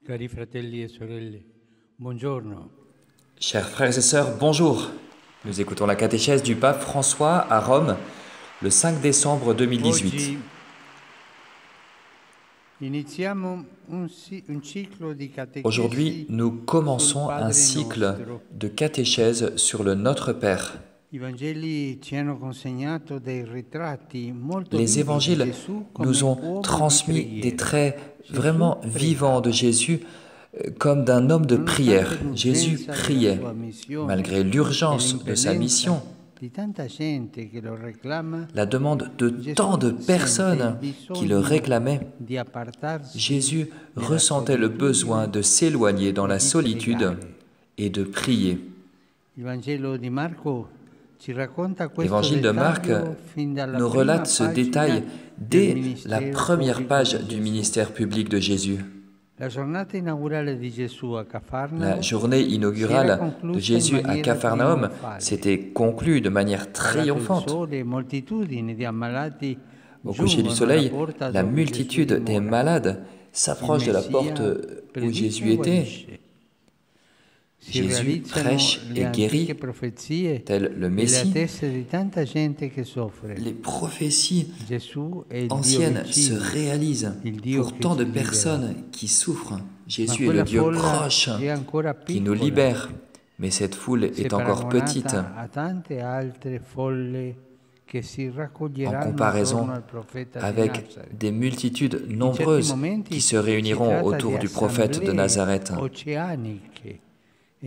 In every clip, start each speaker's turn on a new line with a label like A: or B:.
A: Cari fratelli e sorelle, buongiorno.
B: Chers frères et sœurs, bonjour. Nous écoutons la catéchèse du pape François à Rome le 5 décembre 2018.
A: Oggi iniziamo un ciclo di
B: Aujourd'hui,
A: catechesi
B: nous
A: sul
B: commençons un
A: Padre
B: cycle
A: nostro.
B: de catéchèse sur le Notre Père.
A: I Vangeli ci hanno consegnato dei ritratti molto
B: Les
A: vivi di
B: évangiles
A: Gesù come
B: nous ont
A: uomo di
B: transmis des
A: preghiera.
B: traits vraiment vivants de Jésus comme d'un homme de prière. Jésus priait malgré l'urgence de sa mission,
A: di tanta gente che lo reclama.
B: la demande de tant de personnes qui le réclamaient.
A: Di appartarsi
B: Jésus
A: nella
B: ressentait le
A: solitudine
B: besoin de s'éloigner dans la solitude et de prier.
A: Il Vangelo di Marco ci racconta questo
B: L'évangile de Marc
A: dettaglio fin dalla
B: nous
A: prima
B: relate ce
A: pagina
B: détail
A: del
B: dès la
A: ministero
B: première
A: pubblico
B: page
A: di
B: du
A: Gesù.
B: ministère public de Jésus.
A: La giornata inaugurale di Gesù a
B: La
A: Cafarnao
B: journée
A: si era
B: inaugurale de
A: conclusa in
B: Jésus à
A: maniera
B: Capharnaüm
A: trionfale.
B: s'était conclue de manière
A: Calato il
B: triomphante.
A: sole, moltitudini di ammalati
B: Au coucher du
A: giungono alla
B: soleil,
A: porta
B: la
A: dove Gesù
B: multitude des
A: dimora.
B: malades s'approche de la porte où Jésus était.
A: Si
B: Jésus
A: realizzano
B: prêche
A: le
B: et guérit,
A: antiche profezie
B: tel le
A: e le
B: Messie.
A: attese di tanta gente che soffre.
B: Les prophéties
A: Gesù è il Dio
B: anciennes se
A: vicino,
B: réalisent
A: il Dio
B: pour
A: che
B: tant de
A: ci libera.
B: personnes qui souffrent.
A: Ma
B: Jésus est
A: quella
B: le Dieu
A: folla
B: proche
A: è ancora
B: qui nous
A: piccola,
B: libère, mais cette foule
A: se
B: est encore petite
A: paragonata a tante altre folle che si
B: en
A: raccoglieranno
B: comparaison
A: attorno al profeta di
B: avec
A: Nazareth.
B: des multitudes
A: In certi
B: nombreuses
A: momenti
B: qui se
A: si
B: réuniront
A: tratta
B: autour
A: di
B: du prophète de
A: assemblee
B: Nazareth.
A: oceaniche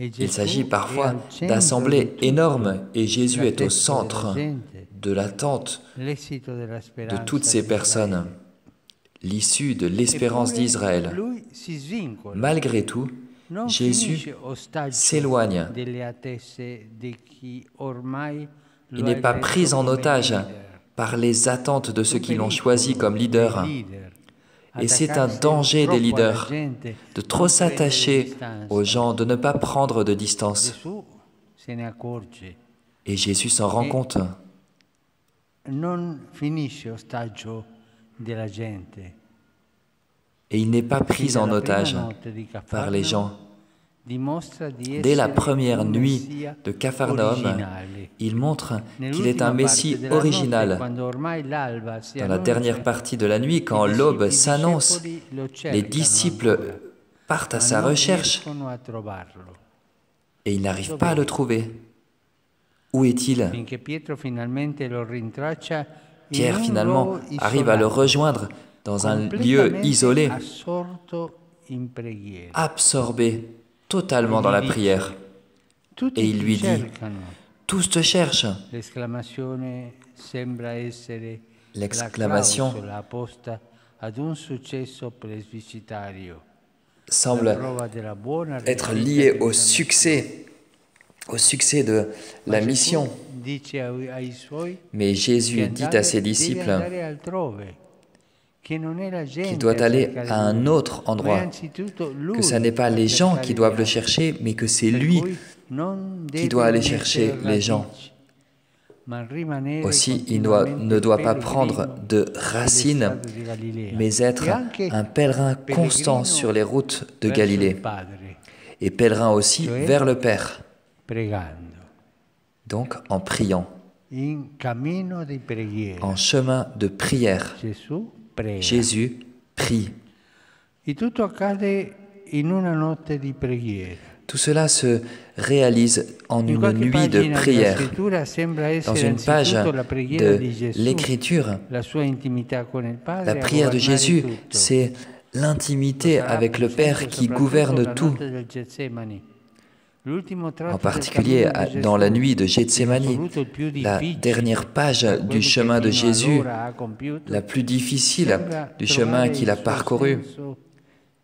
A: e
B: Il
A: Gesù
B: s'agit
A: è
B: parfois
A: al centro
B: d'assemblées
A: di tutto.
B: énormes et Jésus
A: La
B: est au
A: testa della
B: centre
A: gente,
B: de l'attente
A: l'esito della
B: de
A: speranza
B: toutes ces
A: di
B: personnes,
A: Israele.
B: l'issue de l'espérance
A: Eppure
B: d'Israël.
A: lui si svincola.
B: Malgré tout,
A: Non
B: Jésus
A: finisce ostaggio
B: s'éloigne.
A: delle attese di chi ormai
B: Il
A: lo ha
B: n'est pas
A: eletto
B: pris en
A: come
B: otage
A: leader.
B: par les attentes de ceux
A: Un
B: qui l'ont
A: pericolo
B: choisi comme
A: dei
B: leader.
A: leader.
B: Et c'est un
A: Attaccarsi
B: danger des
A: troppo alla
B: leaders
A: gente,
B: de
A: non
B: trop
A: prendere
B: s'attacher
A: distanza.
B: aux gens, de ne pas prendre de distance.
A: Gesù se ne accorge.
B: Et Jésus s'en rend compte.
A: Non finisce ostaggio della gente.
B: Et il n'est pas pris
A: Fin
B: en
A: dalla prima
B: otage
A: notte di
B: par les
A: Cafarnao
B: gens.
A: dimostra di
B: Dès la
A: essere
B: première
A: un
B: nuit
A: Messia
B: de Capharnaüm,
A: originale.
B: il montre qu'il est
A: Nell'ultima
B: un
A: parte
B: Messie
A: della notte,
B: original.
A: quando ormai l'alba si
B: Dans la
A: annuncia,
B: dernière partie de la nuit, quand
A: i
B: l'aube
A: discepoli
B: s'annonce,
A: lo
B: les
A: cercano
B: disciples
A: ancora,
B: partent à
A: ma
B: sa
A: non
B: recherche
A: riescono a trovarlo.
B: et ils n'arrivent pas à le trouver. Où est-il?
A: Finché Pietro finalmente lo rintraccia in
B: Pierre
A: un
B: finalement
A: luogo
B: arrive à le
A: isolato,
B: rejoindre dans un lieu
A: completamente
B: isolé,
A: assorto in preghiera.
B: absorbé totalement dans la prière.
A: Tutti
B: Et il
A: ti
B: lui dit,
A: cercano.
B: tous te cherchent.
A: L'esclamazione sembra essere
B: L'exclamation
A: la clausola apposta ad un successo presbicitario.
B: semble
A: La prova della buona
B: être
A: riuscita
B: liée
A: della
B: au succès de la
A: Ma
B: mission.
A: Gesù dice ai suoi
B: Mais Jésus
A: che
B: dit à ses
A: devi
B: disciples
A: andare altrove, che non è la
B: qu'il
A: gente
B: doit
A: a
B: aller
A: cercare
B: à un
A: lui,
B: autre
A: ma
B: endroit,
A: innanzitutto lui
B: que ce n'est pas
A: a
B: les gens
A: cercare
B: qui
A: gli
B: doivent le
A: altri.
B: chercher, mais que c'est
A: Per
B: lui
A: cui non
B: qui
A: deve
B: doit aller
A: mettere
B: chercher les gens.
A: radici, ma rimanere
B: Aussi, il
A: continuamente
B: ne doit pas
A: pellegrino
B: prendre de
A: sulle
B: racines,
A: strade di Galilea,
B: mais être
A: e anche
B: un pèlerin constant
A: pellegrino
B: sur les routes de
A: verso il
B: Galilée,
A: Padre,
B: et pèlerin aussi
A: Cioè?
B: vers le Père,
A: pregando,
B: donc en priant,
A: in cammino di preghiera.
B: en chemin de prière.
A: Gesù prega.
B: Jésus prie.
A: E tutto accade in una notte di preghiera.
B: Tout cela se réalise en
A: In
B: une
A: qualche
B: nuit de
A: pagina della
B: prière.
A: scrittura sembra
B: Dans
A: essere
B: une page
A: anzitutto la preghiera di
B: de
A: Gesù,
B: l'Écriture,
A: la sua intimità con il Padre,
B: la
A: a
B: prière de
A: governare
B: Jésus,
A: tutto.
B: c'est l'intimité
A: Sarà
B: avec
A: per
B: le
A: esempio
B: Père qui
A: soprattutto
B: gouverne
A: la
B: tout,
A: notte del Getsemani. L'ultimo tratto
B: en
A: del
B: particulier
A: cammino di
B: dans la
A: Gesù,
B: nuit de
A: in
B: Gethsémani,
A: assoluto il più
B: la
A: difficile,
B: dernière page
A: da
B: du
A: quelli che
B: chemin de
A: fino
B: Jésus,
A: allora ha compiuto,
B: la plus difficile
A: sembra
B: du chemin
A: trovare
B: qu'il
A: il
B: a
A: suo
B: parcouru,
A: senso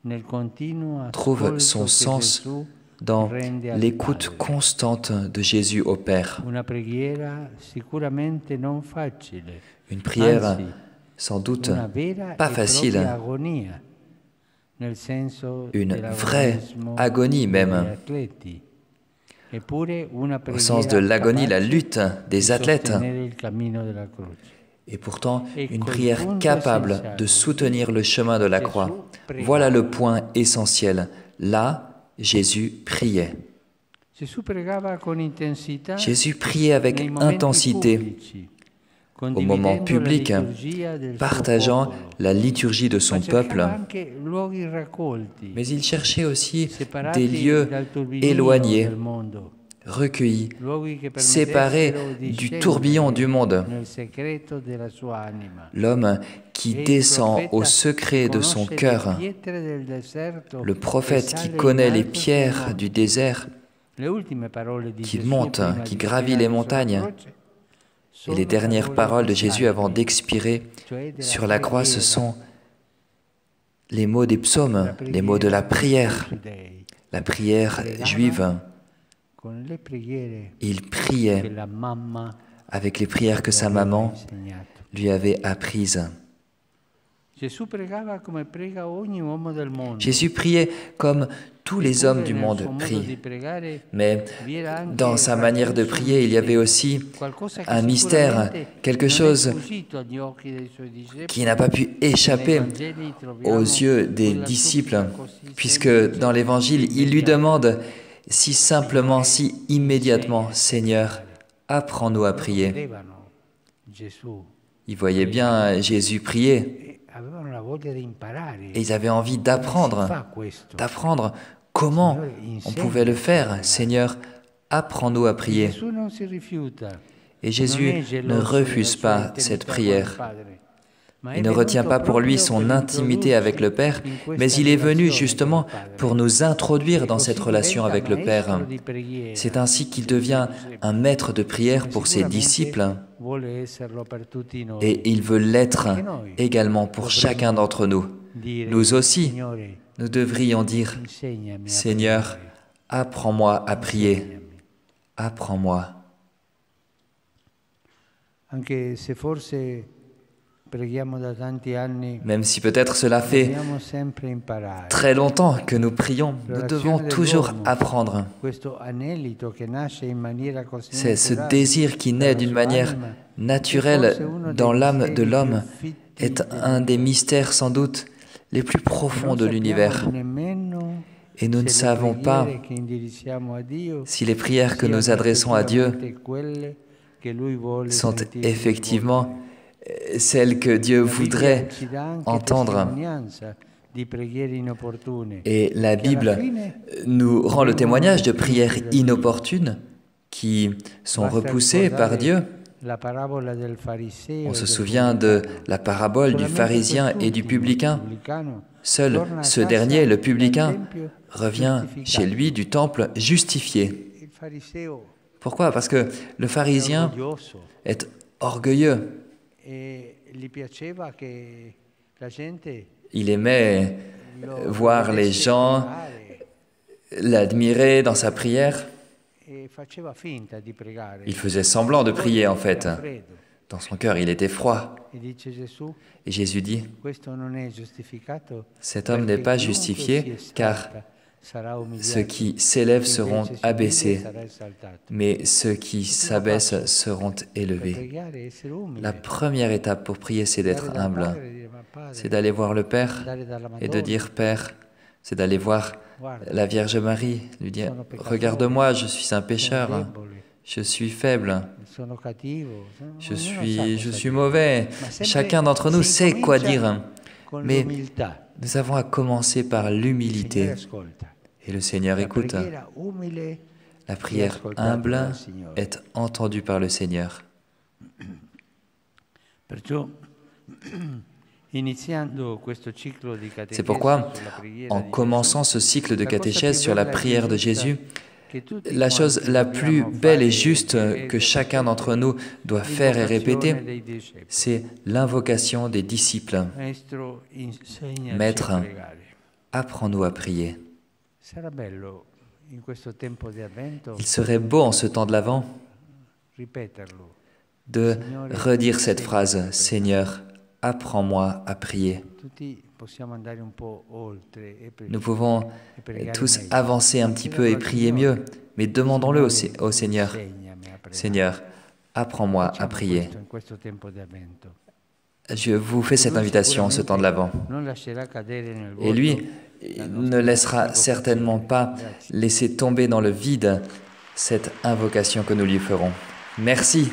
A: nel continuo
B: trouve
A: ascolto
B: son
A: che
B: sens
A: Gesù
B: dans
A: rende al
B: l'écoute
A: Padre.
B: constante de Jésus au Père.
A: Una preghiera sicuramente non facile,
B: Une prière
A: anzi,
B: sans doute
A: una vera
B: pas
A: e
B: facile,
A: propria agonia, nel senso
B: une vraie
A: dell'agonismo
B: agonie
A: degli
B: même,
A: atleti. Eppure una
B: au sens de
A: preghiera
B: l'agonie, la
A: capace
B: lutte
A: di
B: des athlètes,
A: sostenere il cammino della croce.
B: et pourtant une prière capable de soutenir le chemin de la croix. Voilà le point essentiel. Là, Jésus priait. Jésus priait avec intensité au moment public, partageant la liturgie de son peuple, mais il cherchait aussi des lieux éloignés, recueillis, séparés du tourbillon du monde. L'homme qui descend au secret de son cœur, le prophète qui connaît les pierres du désert, qui monte, qui gravit les montagnes. Et les dernières paroles de Jésus avant d'expirer sur la croix, ce sont les mots des psaumes, les mots de la prière juive. Il priait avec les prières que sa maman lui avait apprises. Jésus priait comme tous les hommes du monde prient. Mais dans sa manière de prier, il y avait aussi un mystère, quelque chose qui n'a pas pu échapper aux yeux des disciples, puisque dans l'Évangile, il lui demande si simplement, si immédiatement, « Seigneur, apprends-nous à prier ». Ils voyaient bien Jésus prier. Et ils avaient envie d'apprendre comment on pouvait le faire. Seigneur, apprends-nous à prier. Et Jésus ne refuse pas cette prière. Il ne retient pas pour lui son intimité avec le Père, mais il est venu justement pour nous introduire dans cette relation avec le Père. C'est ainsi qu'il devient un maître de prière pour ses disciples. Et il veut l'être également pour chacun d'entre nous. Nous aussi, nous devrions dire, « Seigneur, apprends-moi à prier. Apprends-moi. » Même si peut-être cela fait très longtemps que nous prions, nous devons toujours apprendre. C'est ce désir qui naît d'une manière naturelle dans l'âme de l'homme est un des mystères sans doute les plus profonds de l'univers. Et nous ne savons pas si les prières que nous adressons à Dieu sont effectivement celles que Dieu voudrait entendre. Et la Bible nous rend le témoignage de prières inopportunes qui sont repoussées par Dieu. On se souvient de la parabole du pharisien et du publicain. Seul ce dernier, le publicain, revient chez lui du temple justifié. Pourquoi? Parce que le pharisien est orgueilleux. Il aimait voir les gens l'admirer dans sa prière. Il faisait semblant de prier en fait. Dans son cœur, il était froid. Et Jésus dit, cet homme n'est pas justifié car ceux qui s'élèvent seront abaissés, mais ceux qui s'abaissent seront élevés. La première étape pour prier, c'est d'être humble. C'est d'aller voir le Père et de dire, Père, c'est d'aller voir la Vierge Marie, lui dire, regarde-moi, je suis un pécheur, je suis faible, je suis mauvais. Chacun d'entre nous sait quoi dire, mais nous avons à commencer par l'humilité. Et le Seigneur écoute. La prière humble est entendue par le Seigneur. C'est pourquoi, en commençant ce cycle de catéchèse sur la prière de Jésus, la chose la plus belle et juste que chacun d'entre nous doit faire et répéter, c'est l'invocation des disciples. Maître, apprends-nous à prier. Il serait beau en ce temps de l'Avent de redire cette phrase, Seigneur, apprends-moi à prier. Nous pouvons tous avancer un petit peu et prier mieux, mais demandons-le au Seigneur. Seigneur, apprends-moi à prier. Je vous fais cette invitation en ce temps de l'Avent. Et lui ne laissera certainement pas laisser tomber dans le vide cette invocation que nous lui ferons. Merci.